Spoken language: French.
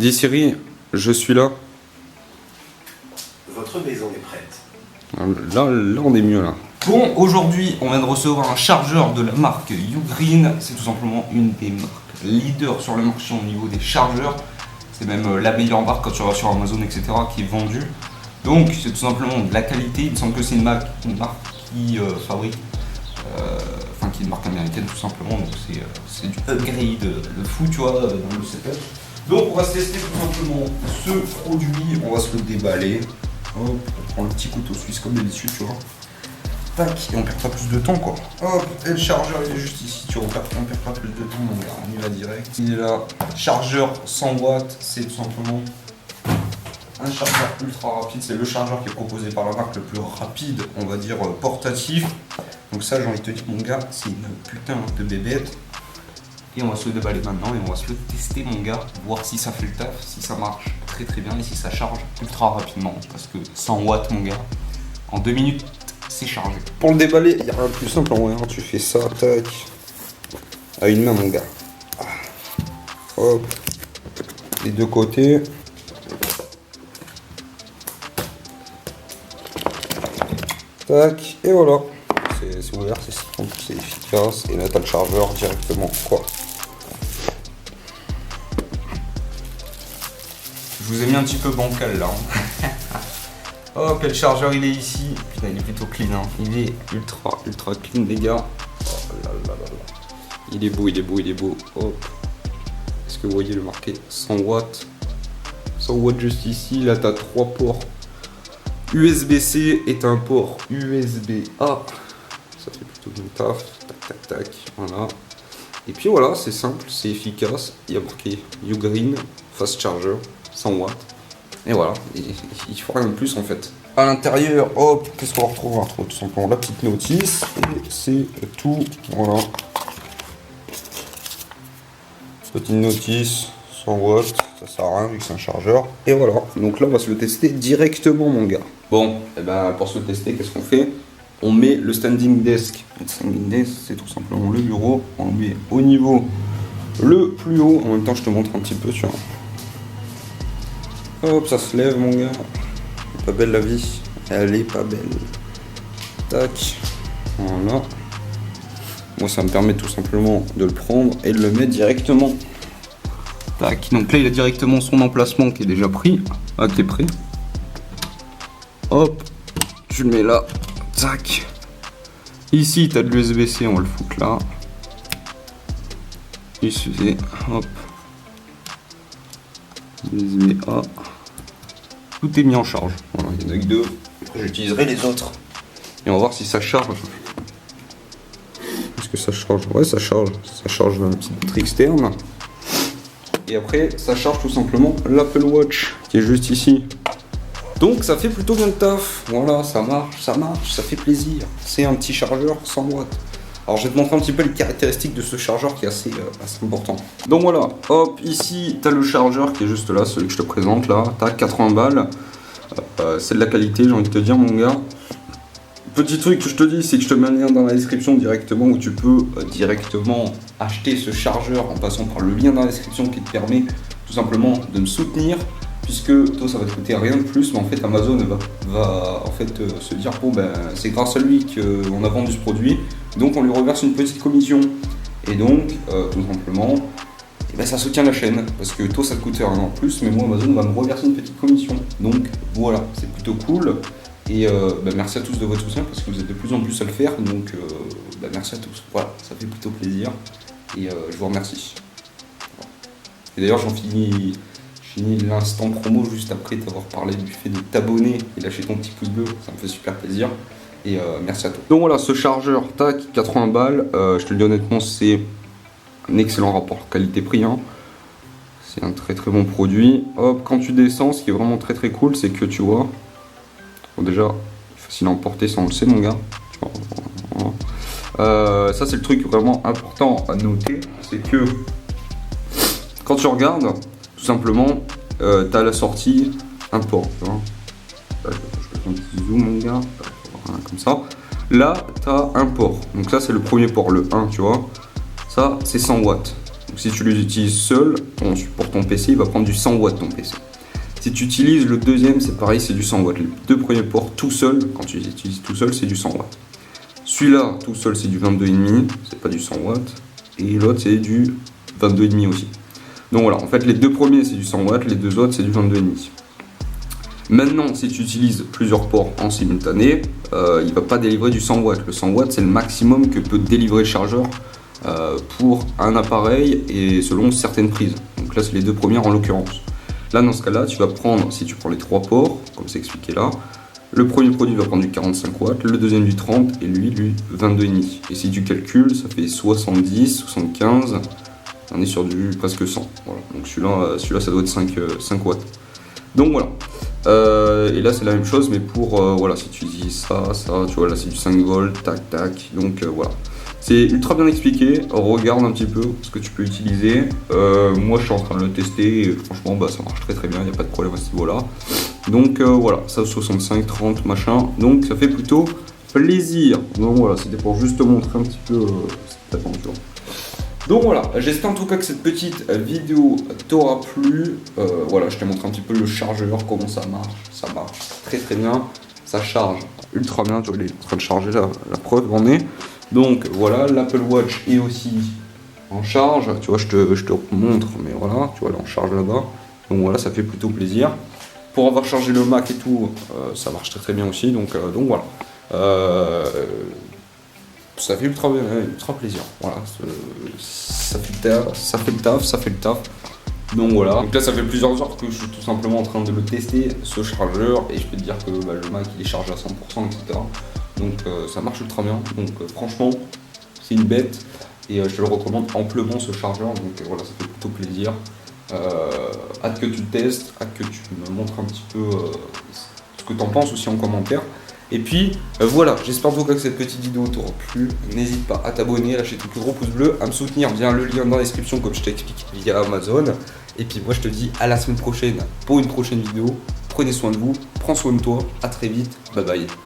Dis Siri, je suis là. Votre maison est prête. Là on est mieux là. Bon, aujourd'hui, on vient de recevoir un chargeur de la marque Ugreen. C'est tout simplement une des marques leaders sur le marché au niveau des chargeurs. C'est même la meilleure marque quand tu vas sur Amazon, etc., qui est vendue. Donc, c'est tout simplement de la qualité. Il me semble que c'est une marque qui fabrique, qui est une marque américaine tout simplement. Donc, c'est du upgrade de fou, tu vois, dans le setup. Donc, on va se tester tout simplement ce produit. On va se le déballer. Hop, on prend le petit couteau suisse comme d'habitude, tu vois. Tac, et on perd pas plus de temps quoi. Hop, et le chargeur il est juste ici, tu vois, on perd pas plus de temps mon gars, on y va direct. Il est là, chargeur 100 watts, c'est tout simplement un chargeur ultra rapide, c'est le chargeur qui est proposé par la marque le plus rapide, on va dire portatif. Donc ça j'ai envie de te dire mon gars, c'est une putain de bébête. Et on va se le déballer maintenant et on va se le tester mon gars, voir si ça fait le taf, si ça marche très très bien et si ça charge ultra rapidement. Parce que 100 watts mon gars, en 2 minutes, c'est chargé. Pour le déballer, il n'y a rien de plus simple en vrai, hein. Tu fais ça, tac, à une main mon gars. Hop, les deux côtés. Tac, et voilà. C'est ouvert, c'est simple, c'est efficace. Et là t'as le chargeur directement, quoi. Je vous ai mis un petit peu bancal là. Hop, le chargeur il est ici. Putain, il est plutôt clean, hein. Il est ultra clean les gars. Oh là là là là. Il est beau. Hop. Est-ce que vous voyez le marqué 100 watts 100 watts juste ici. Là t'as 3 ports USB-C et un port USB-A. Ça fait plutôt bien taf. Tac. Voilà. Et puis voilà, c'est simple, c'est efficace. Il y a marqué Ugreen Fast Charger 100 watts. Et voilà, il faut rien de plus en fait. À l'intérieur, hop, qu'est-ce qu'on va retrouver? On va retrouver tout simplement la petite notice. Et c'est tout, voilà. Petite notice, 100 watts, ça sert à rien vu que c'est un chargeur. Et voilà, donc là on va se le tester directement mon gars. Bon, et ben pour se le tester, qu'est-ce qu'on fait? On met le standing desk. Le standing desk, c'est tout simplement le bureau. On le met au niveau le plus haut. En même temps, je te montre un petit peu, tu vois. Hop, ça se lève mon gars. Pas belle la vie. Elle est pas belle. Tac. Voilà. Moi ça me permet tout simplement de le prendre et de le mettre directement. Tac. Donc là il a directement son emplacement qui est déjà pris. Ah qui est prêt. Hop. Tu le mets là. Tac. Ici tu as de l'USB-C, on va le foutre là. USB. Hop. USB-A. Tout est mis en charge. Voilà, il y en a que deux. J'utiliserai les autres. Et on va voir si ça charge. Est-ce que ça charge? Ouais, ça charge. Ça charge la petite batterie externe. Et après, ça charge tout simplement l'Apple Watch qui est juste ici. Donc ça fait plutôt bien le taf. Voilà, ça marche, ça fait plaisir. C'est un petit chargeur 100 watts. Alors je vais te montrer un petit peu les caractéristiques de ce chargeur qui est assez important. Donc voilà, hop, ici tu as le chargeur qui est juste là, celui que je te présente là, tu as 80 balles. C'est de la qualité, j'ai envie de te dire mon gars. Petit truc que je te dis, c'est que je te mets un lien dans la description directement où tu peux directement acheter ce chargeur en passant par le lien dans la description qui te permet tout simplement de me soutenir. Puisque toi ça va te coûter rien de plus, mais en fait Amazon va en fait se dire bon ben c'est grâce à lui qu'on a vendu ce produit, donc on lui reverse une petite commission. Et donc tout simplement et ben, ça soutient la chaîne, parce que toi ça te coûte rien en plus, mais moi Amazon va me reverser une petite commission. Donc voilà, c'est plutôt cool. Et ben, merci à tous de votre soutien parce que vous êtes de plus en plus à le faire, donc ben, merci à tous. Voilà, ça fait plutôt plaisir et je vous remercie. Et d'ailleurs j'en finis l'instant promo juste après t'avoir parlé du fait de t'abonner et lâcher ton petit pouce bleu, ça me fait super plaisir et merci à toi. Donc voilà, ce chargeur, tac, 80 balles, je te le dis honnêtement, c'est un excellent rapport qualité-prix, hein. C'est un très très bon produit. Hop, quand tu descends, ce qui est vraiment très très cool, c'est que tu vois, bon, déjà, facile à emporter, ça on le sait mon gars. Ça c'est le truc vraiment important à noter, c'est que quand tu regardes, tout simplement, tu as la sortie, un port. Tu vois. Là, je fais un petit zoom, mon gars. Voilà, comme ça. Là, tu as un port. Donc, ça, c'est le premier port, le 1, tu vois. Ça, c'est 100 watts. Donc si tu les utilises seul, pour ton PC, il va prendre du 100 watts ton PC. Si tu utilises le deuxième, c'est pareil, c'est du 100 watts. Les deux premiers ports tout seul, quand tu les utilises tout seul, c'est du 100 watts. Celui-là, tout seul, c'est du 22,5, c'est pas du 100 watts. Et l'autre, c'est du 22,5 aussi. Donc voilà, en fait, les deux premiers, c'est du 100 watts, les deux autres, c'est du 22,5. Maintenant, si tu utilises plusieurs ports en simultané, il va pas délivrer du 100 watts. Le 100 watts, c'est le maximum que peut délivrer le chargeur pour un appareil et selon certaines prises. Donc là, c'est les deux premières en l'occurrence. Là, dans ce cas-là, tu vas prendre, si tu prends les trois ports, comme c'est expliqué là, le premier produit va prendre du 45 watts, le deuxième du 30 et lui du 22,5. Et si tu calcules, ça fait 70, 75, on est sur du presque 100. Voilà. Donc celui-là, ça doit être 5 watts. Donc voilà. Et là, c'est la même chose, mais pour, voilà, si tu dis ça, tu vois, là, c'est du 5 volts, tac, tac. Donc voilà. C'est ultra bien expliqué, regarde un petit peu ce que tu peux utiliser. Moi je suis en train de le tester et franchement ça marche très très bien, il n'y a pas de problème à ce niveau là. Donc voilà, ça 65, 30 machin, donc ça fait plutôt plaisir. Donc voilà, c'était pour juste te montrer un petit peu cette aventure. Donc voilà, j'espère en tout cas que cette petite vidéo t'aura plu. Voilà, je t'ai montré un petit peu le chargeur, comment ça marche très très bien. Ça charge ultra bien, tu vois, il est en train de charger là, la preuve en est. Donc voilà, l'Apple Watch est aussi en charge, tu vois, je te montre, mais voilà, tu vois, là en charge là-bas. Donc voilà, ça fait plutôt plaisir. Pour avoir chargé le Mac et tout, ça marche très très bien aussi, donc voilà. Ça fait ultra plaisir, voilà, ça fait le taf. Donc voilà, donc là ça fait plusieurs heures que je suis tout simplement en train de le tester, ce chargeur, et je peux te dire que le Mac il est chargé à 100%, etc. Donc ça marche ultra bien, donc franchement c'est une bête, et je te le recommande amplement ce chargeur, donc voilà, ça fait plutôt plaisir. Hâte que tu le testes, hâte que tu me montres un petit peu ce que tu en penses aussi en commentaire. Et puis voilà, j'espère en tout cas que cette petite vidéo t'aura plu. N'hésite pas à t'abonner, à lâcher ton plus gros pouce bleu, à me soutenir via le lien dans la description comme je t'explique via Amazon. Et puis moi je te dis à la semaine prochaine pour une prochaine vidéo. Prenez soin de vous, prends soin de toi, à très vite, bye bye.